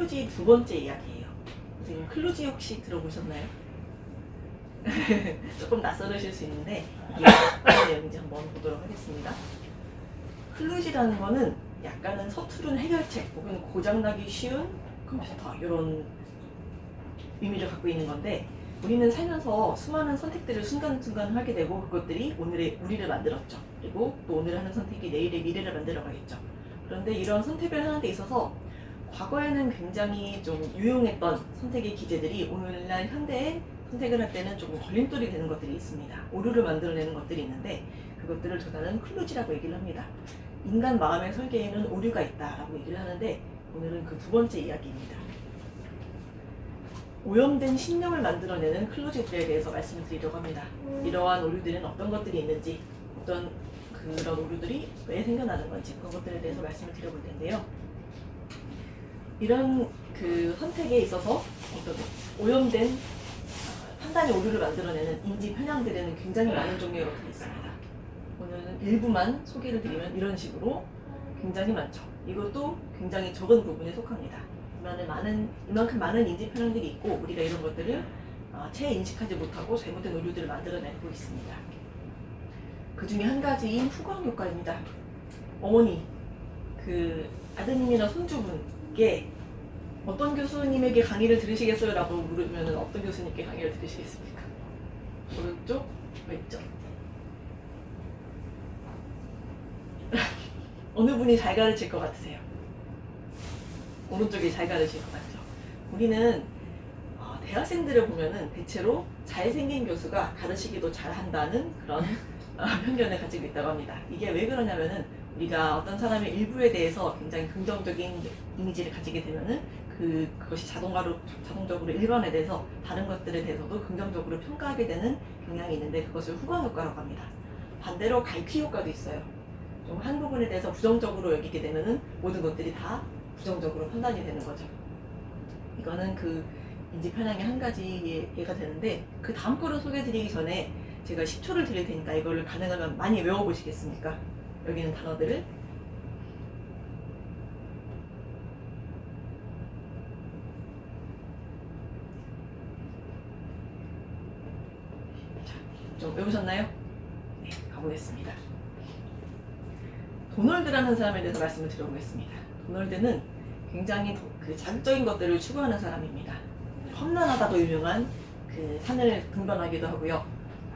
클루지 두 번째 이야기예요. 선생님, 클루지 혹시 들어보셨나요? 조금 낯설으실 수 있는데 이게 어떤 내용인지 한번 보도록 하겠습니다. 클루지라는 거는 약간은 서투른 해결책 혹은 고장나기 쉬운 컴퓨터 이런 의미를 갖고 있는 건데, 우리는 살면서 수많은 선택들을 순간순간 하게 되고 그것들이 오늘의 우리를 만들었죠. 그리고 또 오늘 하는 선택이 내일의 미래를 만들어 가겠죠. 그런데 이런 선택을 하는 데 있어서 과거에는 굉장히 좀 유용했던 선택의 기제들이 오늘날 현대에 선택을 할 때는 조금 걸림돌이 되는 것들이 있습니다. 오류를 만들어내는 것들이 있는데 그것들을 저자는 클루지라고 얘기를 합니다. 인간 마음의 설계에는 오류가 있다라고 얘기를 하는데, 오늘은 그 두 번째 이야기입니다. 오염된 신념을 만들어내는 클루지들에 대해서 말씀을 드리려고 합니다. 이러한 오류들은 어떤 것들이 있는지, 어떤 그런 오류들이 왜 생겨나는 건지, 그런 것들에 대해서 말씀을 드려볼 텐데요. 이런 그 선택에 있어서 어떤 오염된 판단의 오류를 만들어내는 인지 편향들에는 굉장히 많은 종류의 것들이 있습니다. 오늘은 일부만 소개를 드리면 이런 식으로 굉장히 많죠. 이것도 굉장히 적은 부분에 속합니다. 이만큼 많은 인지 편향들이 있고 우리가 이런 것들을 채 인식하지 못하고 잘못된 오류들을 만들어내고 있습니다. 그 중에 한 가지인 후광 효과입니다. 어머니, 그 아드님이나 손주분께 어떤 교수님에게 강의를 들으시겠어요? 라고 물으면 어떤 교수님께 강의를 들으시겠습니까? 오른쪽, 왼쪽. 어느 분이 잘 가르칠 것 같으세요? 오른쪽이 잘 가르칠 것 같죠? 우리는 대학생들을 보면은 대체로 잘생긴 교수가 가르치기도 잘한다는 그런 편견을 가지고 있다고 합니다. 이게 왜 그러냐면은 우리가 어떤 사람의 일부에 대해서 굉장히 긍정적인 이미지를 가지게 되면은 그것이 자동적으로 일반에 대해서 다른 것들에 대해서도 긍정적으로 평가하게 되는 경향이 있는데, 그것을 후광 효과라고 합니다. 반대로 갈퀴 효과도 있어요. 좀 한 부분에 대해서 부정적으로 여기게 되면은 모든 것들이 다 부정적으로 판단이 되는 거죠. 이거는 그 인지 편향의 한 가지 예가 되는데, 그 다음 거를 소개해드리기 전에 제가 10초를 드릴 테니까 이거를 가능하면 많이 외워보시겠습니까? 여기 있는 단어들을. 자, 좀 외우셨나요? 네, 가보겠습니다. 도널드라는 사람에 대해서 말씀을 드려보겠습니다. 도널드는 굉장히 그 자극적인 것들을 추구하는 사람입니다. 험난하다도 유명한 그 산을 등반하기도 하고요.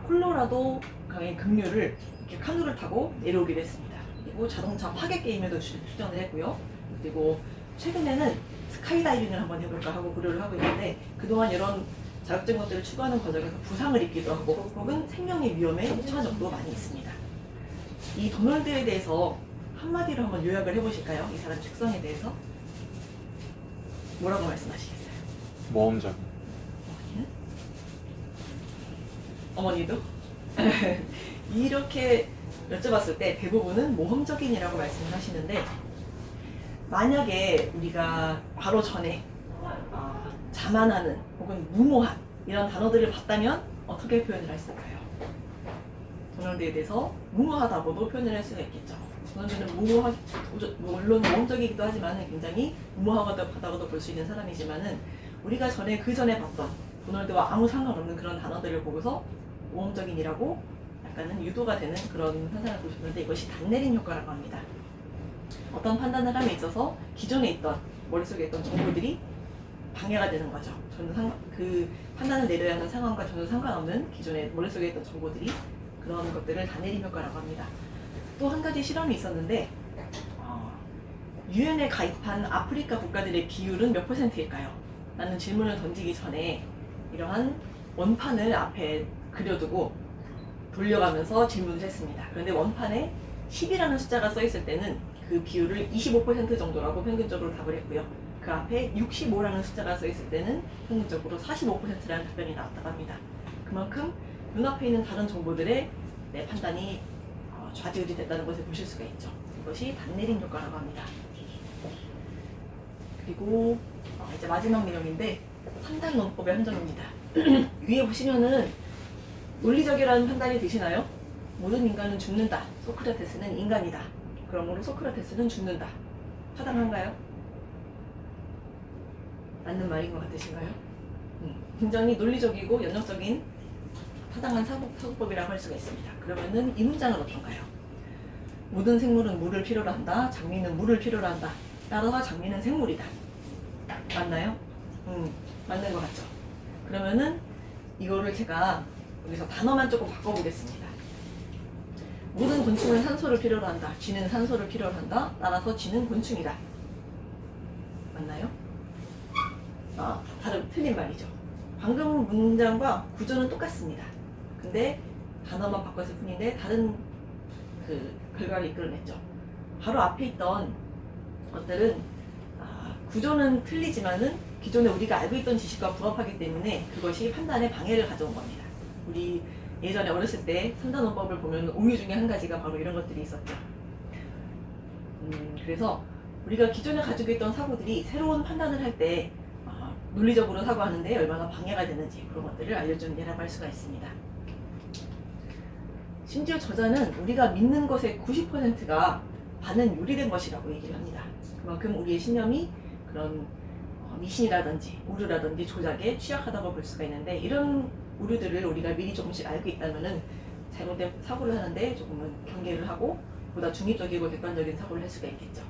콜로라도 강의 급류를 이렇게 카누를 타고 내려오기도 했습니다. 그리고 자동차 파괴 게임에도 출전을 했고요. 그리고 최근에는 스카이다이빙을 한번 해볼까 하고 고려를 하고 있는데, 그동안 이런 자극적인 것들을 추구하는 과정에서 부상을 입기도 하고 혹은 생명의 위험에 처한 적도 많이 있습니다. 이 도널드에 대해서 한마디로 한번 요약을 해보실까요? 이 사람 특성에 대해서 뭐라고 말씀하시겠어요? 모험적. 어머니도? 이렇게 여쭤봤을 때 대부분은 모험적인이라고 말씀을 하시는데, 만약에 우리가 바로 전에 자만하는 혹은 무모한 이런 단어들을 봤다면 어떻게 표현을 했을까요? 도널드에 대해서 무모하다고도 표현을 할 수가 있겠죠. 도널드는 물론 모험적이기도 하지만 굉장히 무모하다고도 볼 수 있는 사람이지만은, 우리가 그 전에 봤던 도널드와 아무 상관없는 그런 단어들을 보고서 모험적인이라고 약간은 유도가 되는 그런 현상을 보셨는데, 이것이 단내림 효과라고 합니다. 어떤 판단을 함에 있어서 기존에 있던 머릿속에 있던 정보들이 방해가 되는 거죠. 그 판단을 내려야 하는 상황과 전혀 상관없는 기존에 머릿속에 있던 정보들이, 그런 것들을 단내림 효과라고 합니다. 또 한 가지 실험이 있었는데, 유엔에 가입한 아프리카 국가들의 비율은 몇 %일까요? 라는 질문을 던지기 전에 이러한 원판을 앞에 그려두고 돌려가면서 질문을 했습니다. 그런데 원판에 10이라는 숫자가 써 있을 때는 그 비율을 25% 정도라고 평균적으로 답을 했고요. 그 앞에 65라는 숫자가 써 있을 때는 평균적으로 45%라는 답변이 나왔다고 합니다. 그만큼 눈앞에 있는 다른 정보들의 내 판단이 좌지우지 됐다는 것을 보실 수가 있죠. 이것이 단내림 효과라고 합니다. 그리고 이제 마지막 내용인데, 판단 논법의 함정입니다. 위에 보시면은 논리적이라는 판단이 드시나요? 모든 인간은 죽는다. 소크라테스는 인간이다. 그러므로 소크라테스는 죽는다. 타당한가요? 맞는 말인 것 같으신가요? 굉장히 논리적이고 연역적인 타당한 사고법이라고 할 수가 있습니다. 그러면은 이 문장은 어떤가요? 모든 생물은 물을 필요로 한다. 장미는 물을 필요로 한다. 따라서 장미는 생물이다. 맞나요? 맞는 것 같죠? 그러면은 이거를 제가 여기서 단어만 조금 바꿔보겠습니다. 모든 곤충은 산소를 필요로 한다. 쥐는 산소를 필요로 한다. 따라서 쥐는 곤충이다. 맞나요? 다른 틀린 말이죠. 방금 문장과 구조는 똑같습니다. 근데 단어만 바꿨을 뿐인데 다른 그 결과를 이끌어냈죠. 바로 앞에 있던 것들은 구조는 틀리지만은 기존에 우리가 알고 있던 지식과 부합하기 때문에 그것이 판단에 방해를 가져온 겁니다. 우리 예전에 어렸을 때 삼단원법을 보면 오류 중에 한 가지가 바로 이런 것들이 있었죠. 그래서 우리가 기존에 가지고 있던 사고들이 새로운 판단을 할 때 논리적으로 사고하는데 얼마나 방해가 되는지 그런 것들을 알려주는 예라고 할 수가 있습니다. 심지어 저자는 우리가 믿는 것의 90%가 반은 유리된 것이라고 얘기를 합니다. 그만큼 우리의 신념이 그런 미신이라든지 우류라든지 조작에 취약하다고 볼 수가 있는데, 이런 우류들을 우리가 미리 조금씩 알고 있다면은 잘못된 사고를 하는데 조금은 경계를 하고 보다 중립적이고 객관적인 사고를 할 수가 있겠죠.